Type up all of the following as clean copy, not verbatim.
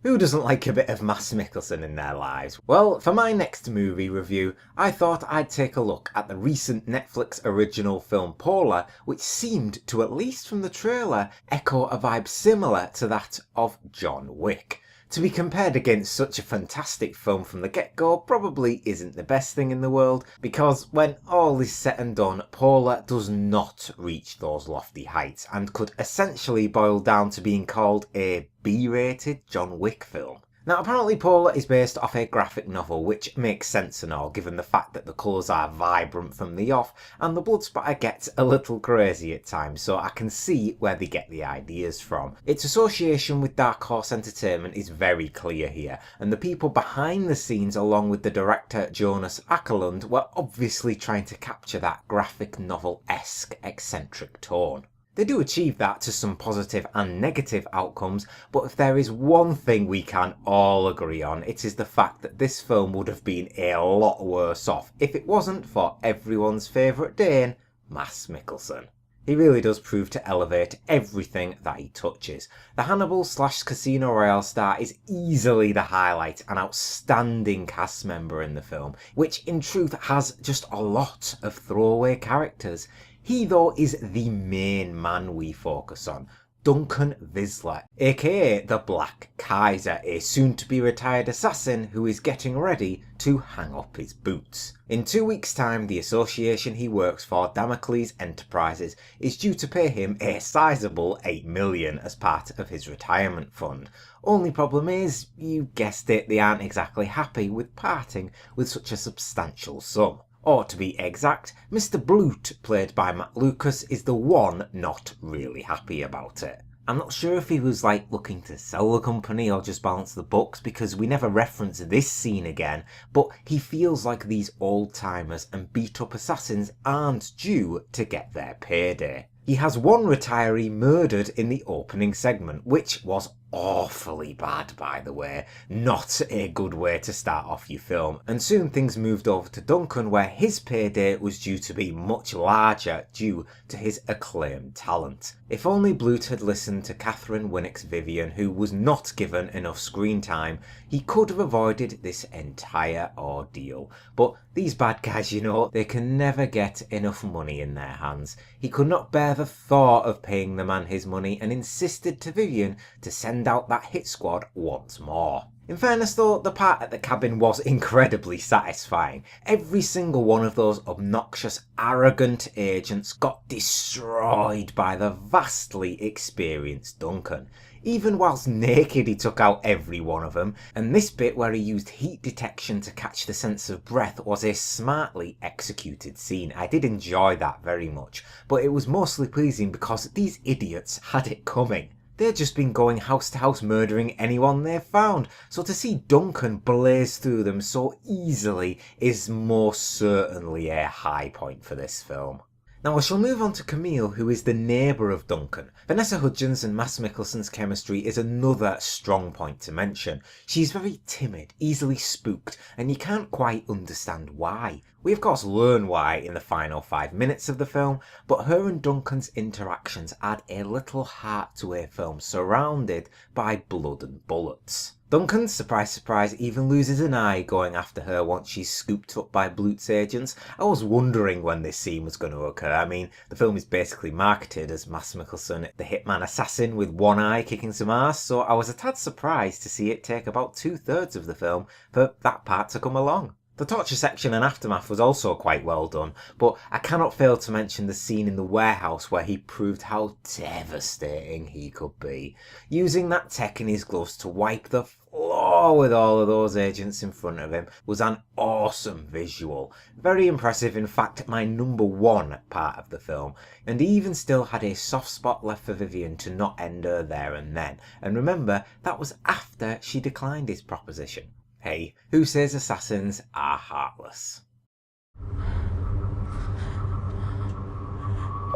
Who doesn't like a bit of Mads Mikkelsen in their lives? Well, for my next movie review, I thought I'd take a look at the recent Netflix original film Polar, which seemed to, at least from the trailer, echo a vibe similar to that of John Wick. To be compared against such a fantastic film from the get-go probably isn't the best thing in the world, because when all is said and done, Polar does not reach those lofty heights and could essentially boil down to being called a B-rated John Wick film. Now apparently Polar is based off a graphic novel, which makes sense and all given the fact that the colours are vibrant from the off and the blood spatter gets a little crazy at times, so I can see where they get the ideas from. Its association with Dark Horse Entertainment is very clear here, and the people behind the scenes along with the director Jonas Åkerlund were obviously trying to capture that graphic novel-esque eccentric tone. They do achieve that to some positive and negative outcomes, but if there is one thing we can all agree on, it is the fact that this film would have been a lot worse off if it wasn't for everyone's favourite Dane, Mads Mikkelsen. He really does prove to elevate everything that he touches. The Hannibal/Casino Royale star is easily the highlight, an outstanding cast member in the film, which in truth has just a lot of throwaway characters. He though is the main man we focus on, Duncan Visler, aka the Black Kaiser, a soon-to-be retired assassin who is getting ready to hang up his boots. In 2 weeks' time, the association he works for, Damocles Enterprises, is due to pay him a sizable $8 million as part of his retirement fund. Only problem is, you guessed it, they aren't exactly happy with parting with such a substantial sum. Or to be exact, Mr. Blute, played by Matt Lucas, is the one not really happy about it. I'm not sure if he was looking to sell the company or just balance the books, because we never reference this scene again, but he feels like these old-timers and beat-up assassins aren't due to get their payday. He has one retiree murdered in the opening segment, which was awfully bad, by the way. Not a good way to start off your film. And soon things moved over to Duncan, where his payday was due to be much larger due to his acclaimed talent. If only Blute had listened to Catherine Winnick's Vivian, who was not given enough screen time, he could have avoided this entire ordeal. But these bad guys, you know, they can never get enough money in their hands. He could not bear the thought of paying the man his money and insisted to Vivian to send out that hit squad once more. In fairness though, the part at the cabin was incredibly satisfying. Every single one of those obnoxious, arrogant agents got destroyed by the vastly experienced Duncan. Even whilst naked he took out every one of them, and this bit where he used heat detection to catch the sense of breath was a smartly executed scene. I did enjoy that very much, but it was mostly pleasing because these idiots had it coming. They'd just been going house to house murdering anyone they found, so to see Duncan blaze through them so easily is most certainly a high point for this film. Now I shall move on to Camille, who is the neighbour of Duncan. Vanessa Hudgens and Mads Mikkelsen's chemistry is another strong point to mention. She's very timid, easily spooked, and you can't quite understand why. We of course learn why in the final 5 minutes of the film, but her and Duncan's interactions add a little heart to a film surrounded by blood and bullets. Duncan, surprise surprise, even loses an eye going after her once she's scooped up by Blute's agents. I was wondering when this scene was going to occur. I mean, the film is basically marketed as Mads Mikkelsen, the hitman assassin with one eye kicking some ass, so I was a tad surprised to see it take about 2/3 of the film for that part to come along. The torture section and aftermath was also quite well done, but I cannot fail to mention the scene in the warehouse where he proved how devastating he could be. Using that tech in his gloves to wipe the floor with all of those agents in front of him was an awesome visual. Very impressive, in fact my number one part of the film, and he even still had a soft spot left for Vivian to not end her there and then. And remember, that was after she declined his proposition. Hey, who says assassins are heartless?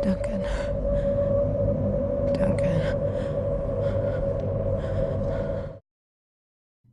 Duncan. Duncan.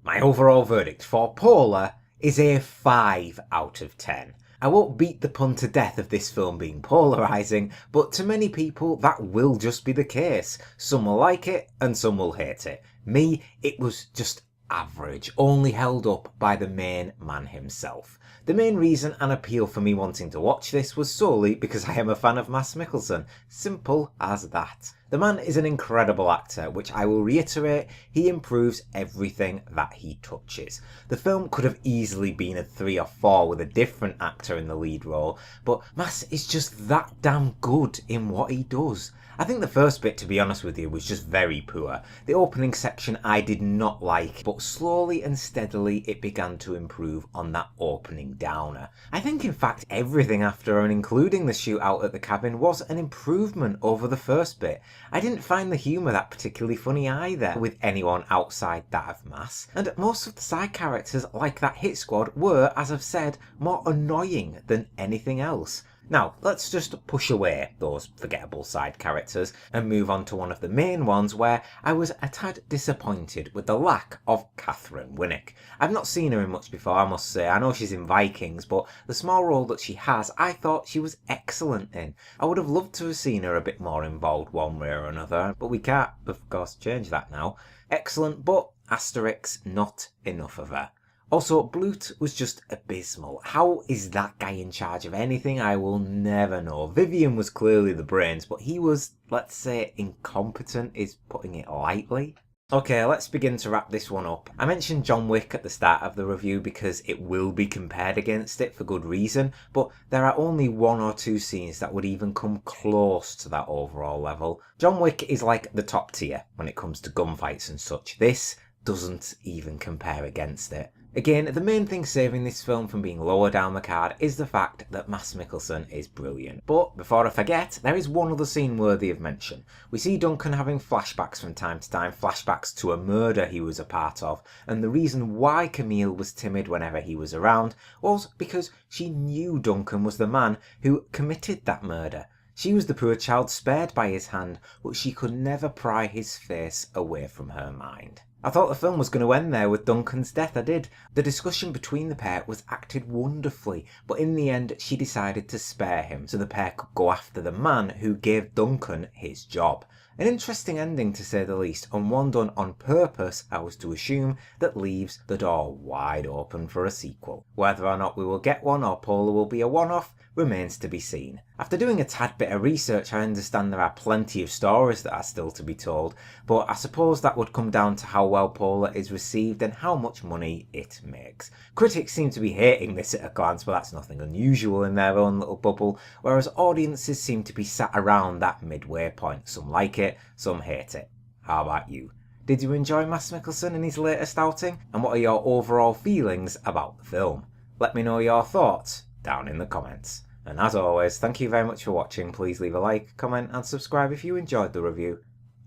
My overall verdict for Polar is a 5 out of 10. I won't beat the pun to death of this film being polarising, but to many people that will just be the case. Some will like it and some will hate it. Me, it was just average, only held up by the main man himself. The main reason and appeal for me wanting to watch this was solely because I am a fan of Mads Mikkelsen. Simple as that. The man is an incredible actor, which I will reiterate, he improves everything that he touches. The film could have easily been a 3 or 4 with a different actor in the lead role, but Mads is just that damn good in what he does. I think the first bit, to be honest with you, was just very poor. The opening section I did not like, but slowly and steadily it began to improve on that opening downer. I think in fact everything after and including the shootout at the cabin was an improvement over the first bit. I didn't find the humour that particularly funny either with anyone outside that of Mads, and most of the side characters like that hit squad were, as I've said, more annoying than anything else. Now, let's just push away those forgettable side characters and move on to one of the main ones where I was a tad disappointed with the lack of Catherine Winnick. I've not seen her in much before, I must say. I know she's in Vikings, but the small role that she has, I thought she was excellent in. I would have loved to have seen her a bit more involved one way or another, but we can't, of course, change that now. Excellent, but asterisk, not enough of her. Also, Blut was just abysmal. How is that guy in charge of anything? I will never know. Vivian was clearly the brains, but he was, let's say, incompetent is putting it lightly. Okay, let's begin to wrap this one up. I mentioned John Wick at the start of the review because it will be compared against it for good reason, but there are only 1 or 2 scenes that would even come close to that overall level. John Wick is like the top tier when it comes to gunfights and such. This doesn't even compare against it. Again, the main thing saving this film from being lower down the card is the fact that Mads Mikkelsen is brilliant. But before I forget, there is one other scene worthy of mention. We see Duncan having flashbacks from time to time, flashbacks to a murder he was a part of, and the reason why Camille was timid whenever he was around was because she knew Duncan was the man who committed that murder. She was the poor child spared by his hand, but she could never pry his face away from her mind. I thought the film was going to end there with Duncan's death, I did. The discussion between the pair was acted wonderfully, but in the end she decided to spare him so the pair could go after the man who gave Duncan his job. An interesting ending to say the least, and one done on purpose, I was to assume, that leaves the door wide open for a sequel. Whether or not we will get one or Paula will be a one-off remains to be seen. After doing a tad bit of research, I understand there are plenty of stories that are still to be told, but I suppose that would come down to how well Paula is received and how much money it makes. Critics seem to be hating this at a glance, but that's nothing unusual in their own little bubble, whereas audiences seem to be sat around that midway point. Some like it, some hate it. How about you? Did you enjoy Mads Mikkelsen in his latest outing? And what are your overall feelings about the film? Let me know your thoughts down in the comments. And as always, thank you very much for watching. Please leave a like, comment and subscribe if you enjoyed the review.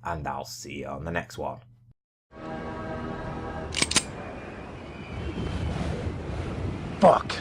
And I'll see you on the next one. Fuck.